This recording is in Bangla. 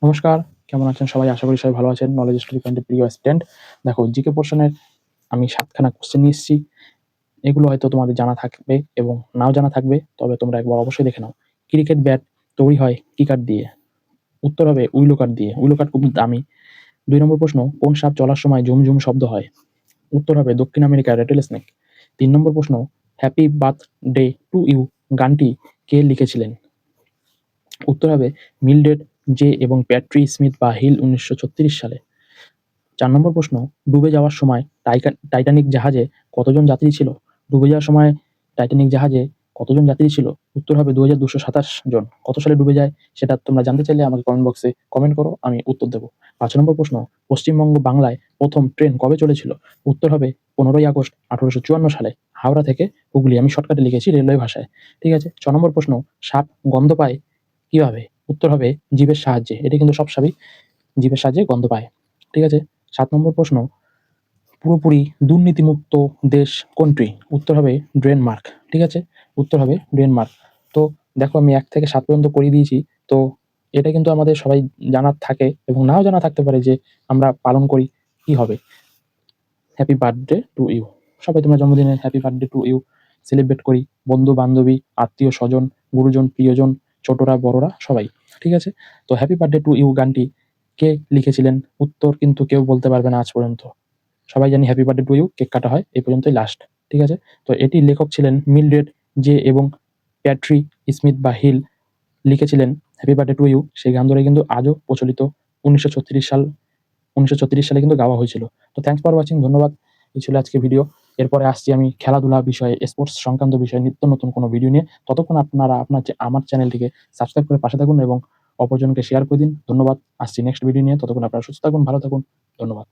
নমস্কার, কেমন আছেন সবাই? আশা করি সবাই ভালো আছেন। নলেজ স্টোরি পয়েন্টের প্রিয় স্টুডেন্ট। দেখো জিকে পোরশনের আমি ৭ খানা কোয়েশ্চেন নিয়ে এসেছি। এগুলো হয়তো তোমাদের জানা থাকবে এবং নাও জানা থাকবে। তবে তোমরা একবার অবশ্যই দেখে নাও। ক্রিকেট ব্যাট তৈরি হয় কি কাঠ দিয়ে? উত্তর হবে উইলো কাঠ দিয়ে। উইলো কাঠ খুব দামি। ২ নম্বর প্রশ্ন, কোন সাপ চলার সময় ঝুম, ঝুম শব্দ হয়? উত্তর হবে দক্ষিণ আমেরিকার রেটল স্নেক। ৩ নম্বর প্রশ্ন, হ্যাপি বার্থডে টু ইউ গানটি কে লিখেছিলেন? উত্তর হবে মিলড্রেড জে এবং প্যাট্রি স্মিথ বা হিল ১৯৩৬ সালে। ৪ নম্বর প্রশ্ন, ডুবে যাওয়ার সময় টাইটানিক জাহাজে কতজন যাত্রী ছিল? ডুবে যাওয়ার সময় টাইটানিক জাহাজে কতজন যাত্রী ছিল? উত্তর হবে ২,২২৭ জন। কত সালে ডুবে যায় সেটা তোমরা জানতে চাইলে আমাকে কমেন্ট বক্সে কমেন্ট করো, আমি উত্তর দেব। ৫ নম্বর প্রশ্ন, পশ্চিমবঙ্গ বাংলায় প্রথম ট্রেন কবে চলেছিল? উত্তর হবে ১৫ই আগস্ট ১৮৫৪ সালে হাওড়া থেকে হুগলি। আমি শর্টকাটে লিখেছি রেলওয়ে ভাষায়। ঠিক আছে? ৬ নম্বর প্রশ্ন, সাপ গন্ধ পায় কিভাবে? উত্তর হবে জিভের সাহায্যে। এটা কিন্তু সব সাপই জিভের সাহায্যে গন্ধ পায়। ঠিক আছে? ৭ নম্বর প্রশ্ন, পুরোপুরি দুর্নীতিমুক্ত দেশ কোনটি? উত্তর হবে ডেনমার্ক। ঠিক আছে? উত্তর হবে ডেনমার্ক। তো দেখো আমি ১ থেকে ৭ পর্যন্ত করিয়ে দিয়েছি। তো এটা কিন্তু আমাদের সবাই জানার থাকে এবং নাও জানা থাকতে পারে যে আমরা পালন করি কি হবে? Happy birthday to you. সবাই তোমরা জন্মদিনে happy birthday to you celebrate করি। বন্ধু-বান্ধবী, আত্মীয়-স্বজন, গুরুজন, প্রিয়জন, ছোটরা, বড়রা সবাই। ঠিক আছে? তো হ্যাপি বার্থডে টু ইউ গানটি কে লিখেছিলেন? উত্তর কিন্তু কেউ বলতে পারবে না আজ পর্যন্ত। সবাই জানি happy birthday to you, cake কাটা হয়। এই পর্যন্তই লাস্ট। ঠিক আছে? তো এটির লেখক ছিলেন মিলড্রেড জে এবং প্যাট্রি স্মিথ বা হিল লিখেছিলেন হ্যাপি বার্থডে টু ইউ। সেই গান ধরে কিন্তু আজও প্রচলিত। ১৯৩৬ সালে কিন্তু গাওয়া হয়েছিল। তো থ্যাংকস ফর ওয়াচিং। ধন্যবাদ। এই ছিল আজকে ভিডিও। এরপরে আসছি আমি খেলাধুলা বিষয়ে, স্পোর্টস সংক্রান্ত বিষয়ে নিত্য নতুন কোনো ভিডিও নিয়ে। ততক্ষণ আপনারা আমার চ্যানেলটিকে সাবস্ক্রাইব করে পাশে থাকুন এবং অপরজনকে শেয়ার করে দিন। ধন্যবাদ। আসছি নেক্সট ভিডিও নিয়ে। ততক্ষণ আপনারা সুস্থ থাকুন, ভালো থাকুন। ধন্যবাদ।